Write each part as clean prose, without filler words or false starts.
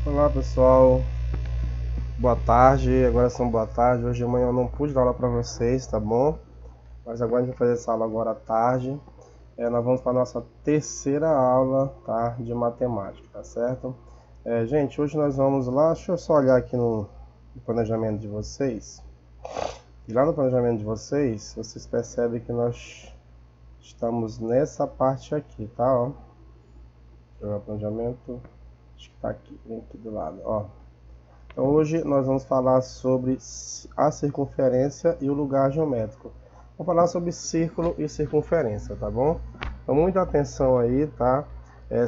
Olá pessoal, boa tarde, agora são boa tarde. Hoje de manhã eu não pude dar aula para vocês, tá bom? Mas agora a gente vai fazer essa aula agora à tarde. Nós vamos para a nossa terceira aula, tá? De matemática, tá certo? Gente, hoje nós vamos lá, deixa eu só olhar aqui no planejamento de vocês. E lá no planejamento de vocês percebem que nós estamos nessa parte aqui, tá? Ó. Deixa eu ver o planejamento, acho que tá aqui, vem aqui do lado, ó. Então hoje nós vamos falar sobre a circunferência e o lugar geométrico. Vamos falar sobre círculo e circunferência, tá bom? Então muita atenção aí, tá?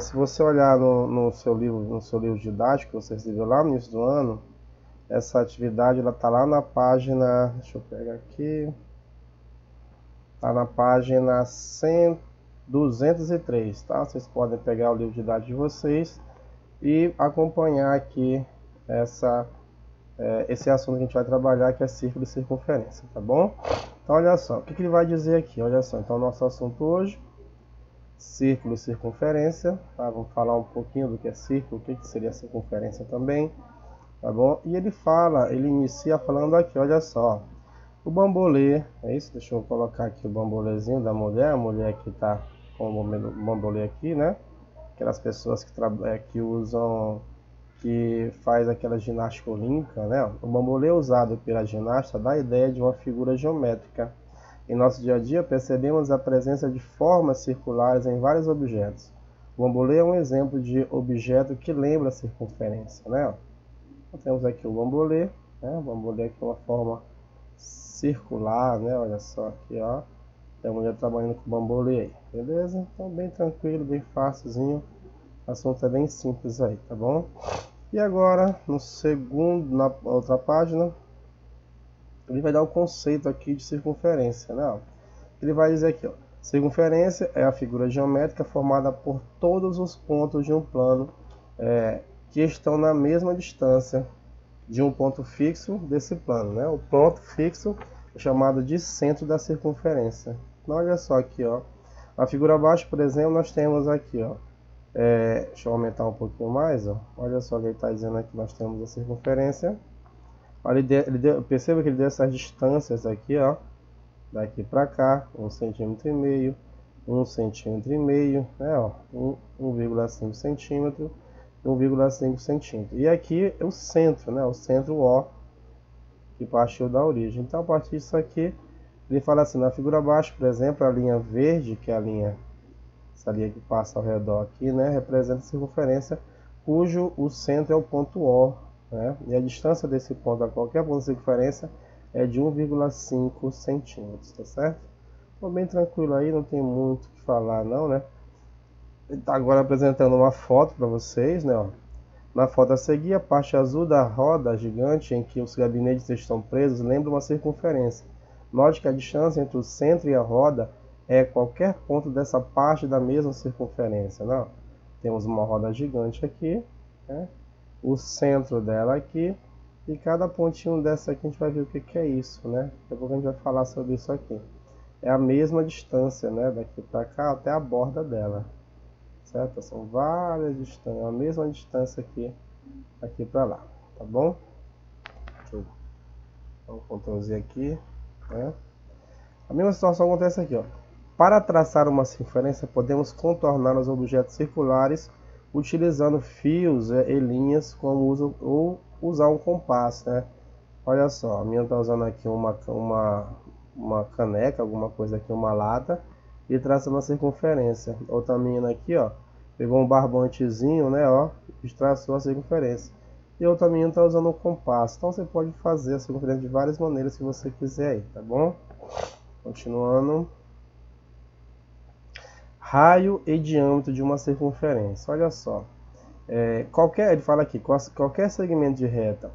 Se você olhar no seu livro didático, que você recebeu lá no início do ano, essa atividade ela tá lá na página, deixa eu pegar aqui, tá na página 203, tá? Vocês podem pegar o livro didático de vocês e acompanhar aqui esse assunto que a gente vai trabalhar, que é círculo e circunferência, tá bom? Então olha só, o que ele vai dizer aqui, olha só. Então nosso assunto hoje, círculo e circunferência, tá? Vamos falar um pouquinho do que é círculo, o que seria circunferência também, tá bom? E ele inicia falando aqui, olha só, o bambolê, é isso? Deixa eu colocar aqui o bambolezinho da mulher, a mulher que tá com o bambolê aqui, né? Aquelas pessoas que usam, que faz aquela ginástica olímpica, né? O bambolê usado pela ginasta dá a ideia de uma figura geométrica. Em nosso dia a dia, percebemos a presença de formas circulares em vários objetos. O bambolê é um exemplo de objeto que lembra a circunferência, né? Então, temos aqui o bambolê, né? O bambolê aqui é uma forma circular, né? Olha só aqui, ó. Tem a mulher trabalhando com o bambolê aí, beleza? Então, bem tranquilo, bem fácilzinho. O assunto é bem simples aí, tá bom? E agora, na outra página, ele vai dar o conceito aqui de circunferência, né? Ele vai dizer aqui, ó, circunferência é a figura geométrica formada por todos os pontos de um plano que estão na mesma distância de um ponto fixo desse plano, né? O ponto fixo é chamado de centro da circunferência. Então, olha só aqui, ó. Na figura abaixo, por exemplo, nós temos aqui, ó. Deixa eu aumentar um pouquinho mais, ó. Olha só o que ele está dizendo aqui, nós temos a circunferência. Olha, perceba que ele deu essas distâncias aqui, ó. Daqui para cá, 1,5 cm, 1,5 cm, né, ó, 1,5 cm, 1,5 cm. E aqui é o centro, né, o centro O, que partiu da origem. Então, a partir disso aqui, ele fala assim, na figura abaixo, por exemplo, a linha verde, que é a linha, essa linha que passa ao redor aqui, né, representa a circunferência, cujo o centro é o ponto O, né, e a distância desse ponto a qualquer ponto de circunferência é de 1,5 centímetros, tá certo? Então, bem tranquilo aí, não tem muito o que falar não, né? Ele está agora apresentando uma foto para vocês, né, ó. Na foto a seguir, a parte azul da roda gigante em que os gabinetes estão presos lembra uma circunferência. Note que a distância entre o centro e a roda é qualquer ponto dessa parte da mesma circunferência, né? Temos uma roda gigante aqui, né? O centro dela aqui, e cada pontinho dessa aqui a gente vai ver o que é isso, né? Daqui a pouco a gente vai falar sobre isso aqui. É a mesma distância, né? Daqui para cá até a borda dela, certo? São várias distâncias, a mesma distância aqui para lá, tá bom? Deixa eu dar um Ctrl Z aqui, né? A mesma situação acontece aqui, ó. Para traçar uma circunferência, podemos contornar os objetos circulares utilizando fios e linhas, ou usar um compasso, né? Olha só, a minha está usando aqui uma caneca, alguma coisa aqui, uma lata, e traçando a circunferência. Outra menina aqui, ó, pegou um barbantezinho, né, ó, e traçou a circunferência. E outra menina está usando um compasso. Então você pode fazer a circunferência de várias maneiras que você quiser aí, tá bom? Continuando. Raio e diâmetro de uma circunferência. Olha só. Ele fala aqui, qualquer segmento de reta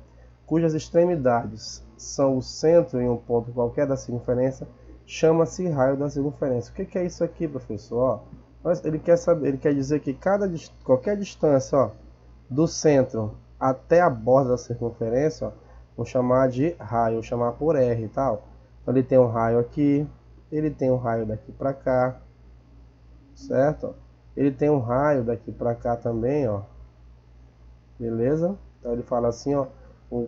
cujas extremidades são o centro em um ponto qualquer da circunferência chama-se raio da circunferência. O que é isso aqui, professor? Ó, ele quer dizer que qualquer distância, ó, do centro até a borda da circunferência, ó, vou chamar de raio, vou chamar por R, tal. Então, ele tem um raio aqui, ele tem um raio daqui para cá, certo? Ele tem um raio daqui para cá também, ó. beleza? Então ele fala assim, ó,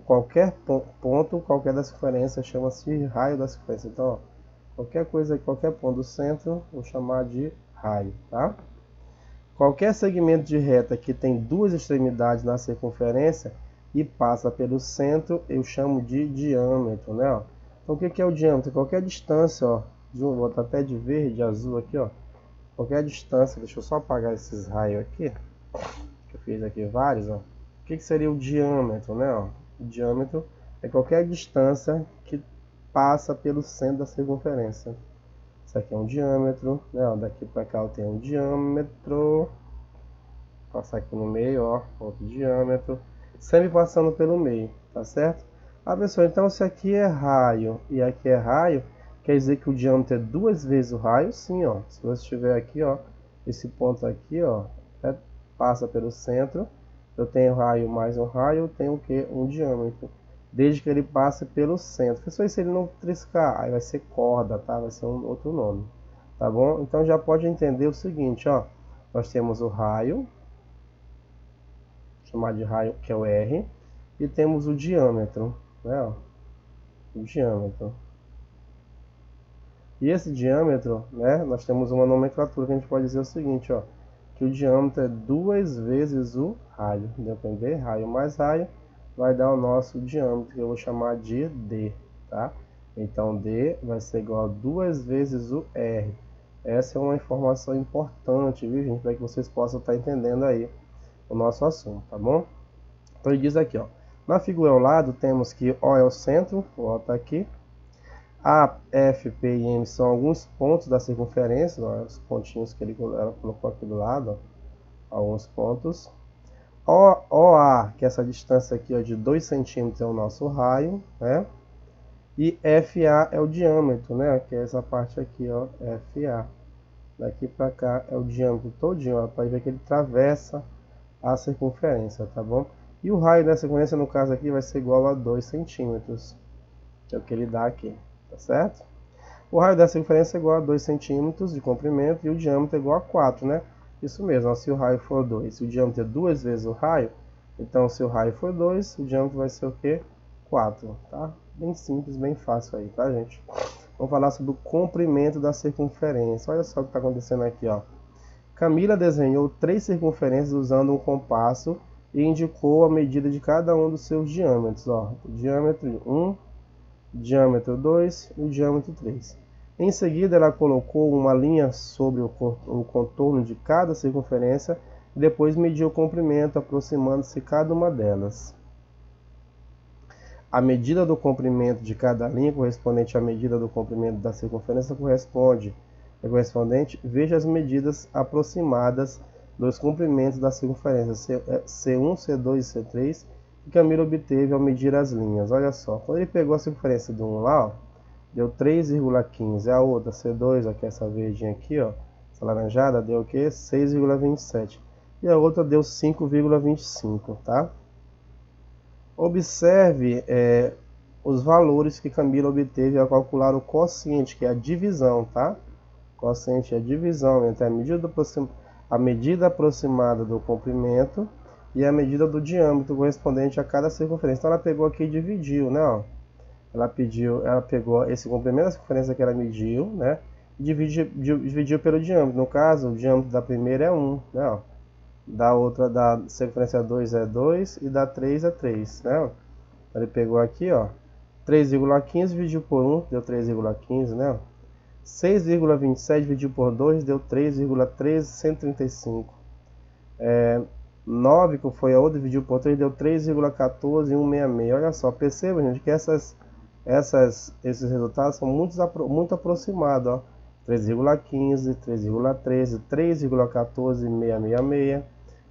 qualquer ponto, qualquer da circunferência chama-se raio da circunferência. Então, ó, qualquer coisa, qualquer ponto do centro, vou chamar de raio, tá? Qualquer segmento de reta que tem duas extremidades na circunferência e passa pelo centro, eu chamo de diâmetro, né? Ó. Então, o que é o diâmetro? Qualquer distância, ó, vou botar até de verde, azul aqui, ó. Qualquer distância, deixa eu só apagar esses raios aqui, que eu fiz aqui vários, ó. O que seria o diâmetro, né? Ó? O diâmetro é qualquer distância que passa pelo centro da circunferência. Isso aqui é um diâmetro, né? Ó, daqui para cá eu tenho um diâmetro. Vou passar aqui no meio, ó, outro diâmetro. Sempre passando pelo meio, tá certo? Ah, pessoal, então se aqui é raio e aqui é raio, quer dizer que o diâmetro é duas vezes o raio? Sim, ó. Se você estiver aqui, ó, esse ponto aqui, ó, passa pelo centro. Eu tenho raio mais um raio, eu tenho o que? Um diâmetro. Desde que ele passe pelo centro. Pessoal, se ele não triscar, aí vai ser corda, tá? Vai ser um outro nome, tá bom? Então já pode entender o seguinte, ó. Nós temos o raio, chamar de raio, que é o R, e temos o diâmetro, né? Ó, o diâmetro. E esse diâmetro, né? Nós temos uma nomenclatura que a gente pode dizer o seguinte, ó, que o diâmetro é duas vezes o raio. Deu para entender? Raio mais raio vai dar o nosso diâmetro, que eu vou chamar de D, tá? Então D vai ser igual a duas vezes o R. Essa é uma informação importante, viu, gente? Para que vocês possam estar entendendo aí o nosso assunto, tá bom? Então ele diz aqui, ó. Na figura ao lado temos que O é o centro, o O está aqui. A, F, P e M são alguns pontos da circunferência, ó, os pontinhos que ela colocou aqui do lado, ó, alguns pontos. OA, que é essa distância aqui ó, de 2 centímetros, é o nosso raio, né? E FA é o diâmetro, né? Que é essa parte aqui, ó, FA. Daqui para cá é o diâmetro todinho, ó, para ver que ele atravessa a circunferência, tá bom? E o raio da circunferência, no caso aqui, vai ser igual a 2 centímetros, que é o que ele dá aqui, tá certo? O raio da circunferência é igual a 2 centímetros de comprimento e o diâmetro é igual a 4, né? Isso mesmo, ó, se o raio for 2, se o diâmetro é duas vezes o raio, então se o raio for 2, o diâmetro vai ser o quê? 4, tá? Bem simples, bem fácil aí, tá, gente? Vamos falar sobre o comprimento da circunferência. Olha só o que está acontecendo aqui, ó. Camila desenhou 3 circunferências usando um compasso e indicou a medida de cada um dos seus diâmetros, ó. Diâmetro 1, diâmetro 2 e o diâmetro 3. Em seguida, ela colocou uma linha sobre o contorno de cada circunferência e depois mediu o comprimento, aproximando-se cada uma delas. A medida do comprimento de cada linha correspondente à medida do comprimento da circunferência correspondente, veja as medidas aproximadas dos comprimentos da circunferência C1, C2 e C3 que Camilo obteve ao medir as linhas. Olha só, quando ele pegou a circunferência do 1 lá, ó, deu 3,15. A outra, C2, ó, que é essa verdinha aqui, ó, essa laranjada, deu o quê? 6,27. E a outra deu 5,25, tá? Observe os valores que Camilo obteve ao calcular o quociente, que é a divisão, tá? Quociente é a divisão entre a medida aproximada do comprimento e a medida do diâmetro correspondente a cada circunferência. Então ela pegou aqui e dividiu, né? Ó. Ela pegou esse comprimento da circunferência que ela mediu, né? E dividiu pelo diâmetro. No caso, o diâmetro da primeira é 1, né? Ó. Da outra, da circunferência 2 é 2 e da 3 é 3, né? Ele pegou aqui, ó, 3,15 dividiu por 1, deu 3,15, né? 6,27 dividido por 2 deu 3,1335. 9, que foi a outra, dividido por 3 deu 3,14166. Olha só, perceba, gente, que esses resultados são muito aproximados, ó. 3,15, 3,13, 3,14666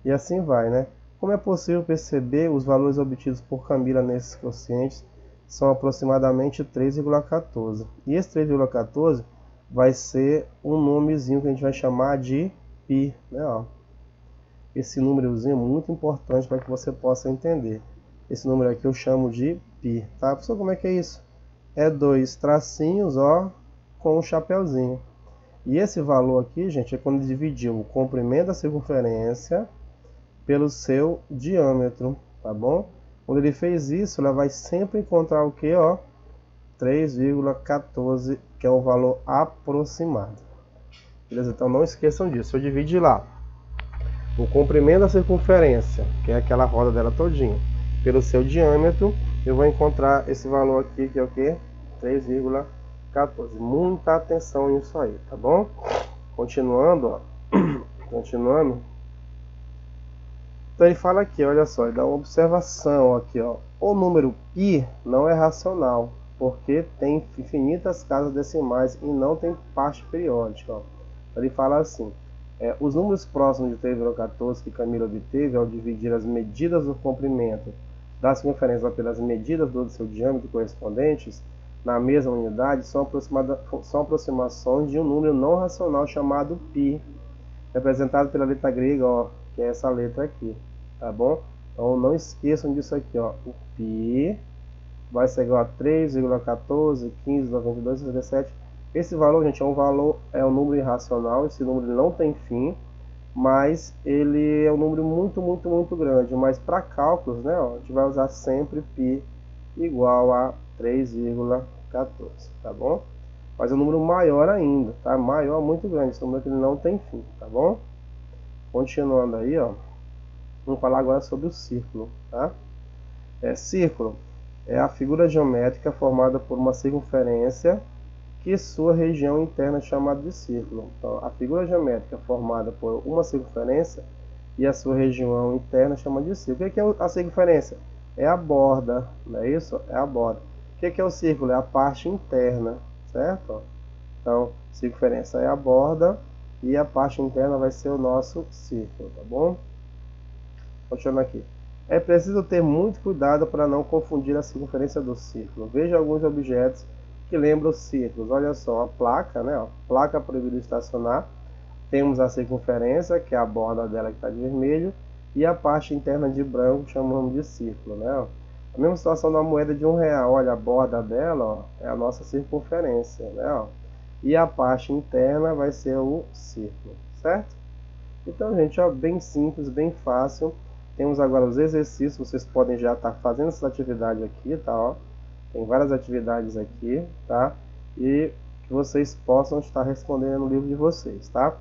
e assim vai, né? Como é possível perceber, os valores obtidos por Camila nesses quocientes são aproximadamente 3,14. E esse 3,14 vai ser um nomezinho que a gente vai chamar de π, né? Ó. Esse númerozinho é muito importante para que você possa entender. Esse número aqui eu chamo de π, tá? Pessoal, como é que é isso? É 2 tracinhos, ó, com um chapeuzinho. E esse valor aqui, gente, é quando dividiu o comprimento da circunferência pelo seu diâmetro, tá bom? Quando ele fez isso, ela vai sempre encontrar o que, ó? 3,14, que é o valor aproximado. Beleza? Então não esqueçam disso. Eu dividi lá o comprimento da circunferência, que é aquela roda dela todinha, pelo seu diâmetro, eu vou encontrar esse valor aqui, que é o que? 3,14. Muita atenção nisso aí, tá bom? Continuando, ó. Continuando. Então ele fala aqui, olha só, ele dá uma observação aqui, ó. O número π não é racional, porque tem infinitas casas decimais e não tem parte periódica, ó. Ele fala assim: os números próximos de 3,14 que Camilo obteve ao dividir as medidas do comprimento da circunferência pelas medidas do seu diâmetro correspondentes na mesma unidade são aproximações de um número não racional chamado π, representado pela letra grega, ó, que é essa letra aqui, tá bom? Então não esqueçam disso aqui, ó. O π vai ser igual a 3,14, 15, 92, 67. Esse valor, gente, é um número irracional. Esse número não tem fim, mas ele é um número muito grande. Mas para cálculos, né, ó, a gente vai usar sempre π igual a 3,14, tá bom? Mas é um número maior ainda, tá? Maior, muito grande. Esse número aqui não tem fim, tá bom? Continuando aí, ó, vamos falar agora sobre o círculo, tá? Círculo é a figura geométrica formada por uma circunferência que sua região interna é chamada de círculo. Então, a figura geométrica formada por uma circunferência e a sua região interna é chamada de círculo. O que é a circunferência? É a borda, não é isso? É a borda. O que é o círculo? É a parte interna, certo? Então, circunferência é a borda e a parte interna vai ser o nosso círculo, tá bom? Continuando aqui. É preciso ter muito cuidado para não confundir a circunferência do círculo. Veja alguns objetos que lembram os círculos. Olha só, a placa, né? Ó, placa proibido estacionar. Temos a circunferência, que é a borda dela que está de vermelho, e a parte interna de branco, chamamos de círculo, né? Ó. A mesma situação da moeda de R$1. Olha, a borda dela, ó, é a nossa circunferência, né? Ó. E a parte interna vai ser o círculo, certo? Então, gente, ó, bem simples, bem fácil. Temos agora os exercícios, vocês podem já estar fazendo essas atividades aqui, tá? Ó. Tem várias atividades aqui, tá? E que vocês possam estar respondendo no livro de vocês, tá?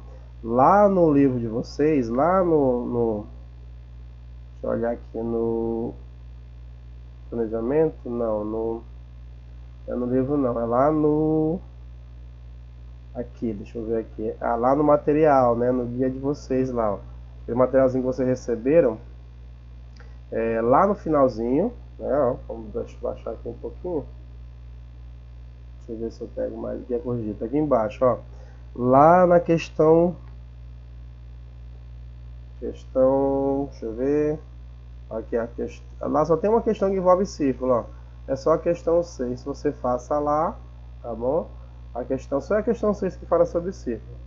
Lá no livro de vocês, lá deixa eu olhar aqui no planejamento, não é no livro não, é lá no... Aqui, deixa eu ver aqui. Lá no material, né? No guia de vocês lá, ó. O materialzinho que vocês receberam, lá no finalzinho, né, ó, deixa eu baixar aqui um pouquinho. Deixa eu ver se eu pego mais aqui a corrigida. Tá aqui embaixo, ó. Lá na questão, deixa eu ver. Aqui a questão. Lá só tem uma questão que envolve círculo, ó. É só a questão 6. Você faça lá, tá bom? A questão, só é a questão 6 que fala sobre círculo.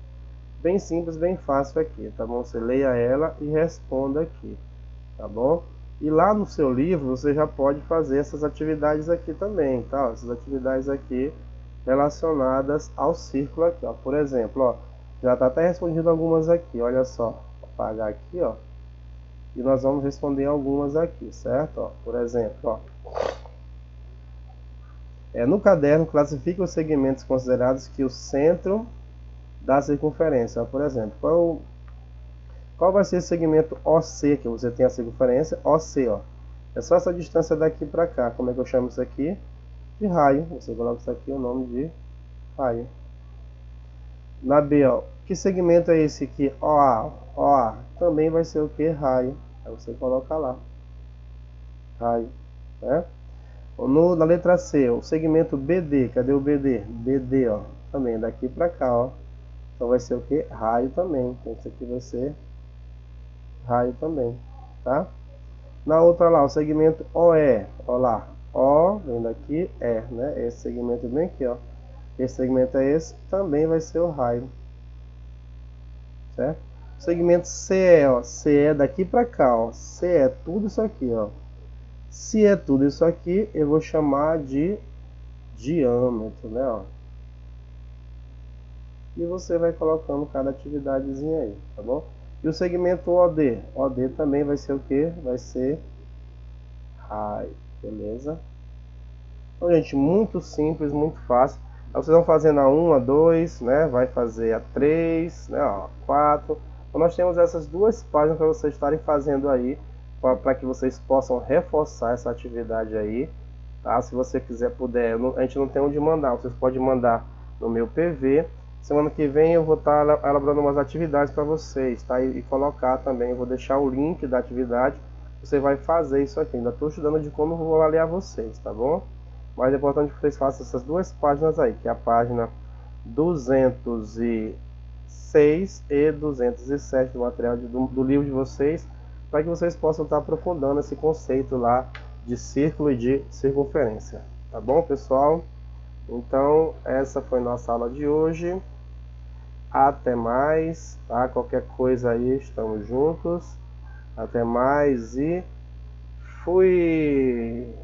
Bem simples, bem fácil aqui, tá bom? Você leia ela e responda aqui, tá bom? E lá no seu livro você já pode fazer essas atividades aqui também, tá? Essas atividades aqui relacionadas ao círculo aqui, ó. Por exemplo, ó, já está até respondido algumas aqui, olha só. Vou apagar aqui, ó. E nós vamos responder algumas aqui, certo? Ó, por exemplo, ó. No caderno, classifique os segmentos considerados que o centro da circunferência. Ó, por exemplo, qual vai ser o segmento OC, que você tem a circunferência OC, ó. É só essa distância daqui para cá. Como é que eu chamo isso aqui? De raio. Você coloca isso aqui, o nome de raio. Na B, ó, que segmento é esse aqui? OA. OA também vai ser o que? Raio. Aí você coloca lá. Raio, né? Na letra C, o segmento BD. Cadê o BD? BD, ó. Também daqui para cá, ó. Então vai ser o que? Raio também. Então isso aqui vai ser raio também, tá? Na outra lá, o segmento OE, ó lá, O vem daqui, E, né? Esse segmento bem aqui, ó. Esse segmento é esse, também vai ser o raio, certo? O segmento CE, ó, CE daqui pra cá, ó. CE é tudo isso aqui, ó. Se é tudo isso aqui, eu vou chamar de diâmetro, né, ó. E você vai colocando cada atividadezinha aí, tá bom? E o segmento OD? OD também vai ser o que? Vai ser raio, beleza? Então, gente, muito simples, muito fácil. Aí vocês vão fazendo a 1, a 2, né? Vai fazer a 3, né? Ó, 4. Então nós temos essas duas páginas para vocês estarem fazendo aí, para que vocês possam reforçar essa atividade aí, tá? Se você quiser, puder, a gente não tem onde mandar, vocês podem mandar no meu PV. Semana que vem eu vou estar elaborando umas atividades para vocês, tá? E colocar também, eu vou deixar o link da atividade, você vai fazer isso aqui. Ainda estou estudando de como eu vou avaliar vocês, tá bom? Mas é importante que vocês façam essas duas páginas aí, que é a página 206 e 207 do material do livro de vocês, para que vocês possam estar aprofundando esse conceito lá de círculo e de circunferência. Tá bom, pessoal? Então, essa foi nossa aula de hoje. Até mais, tá? Qualquer coisa aí, estamos juntos. Até mais e fui!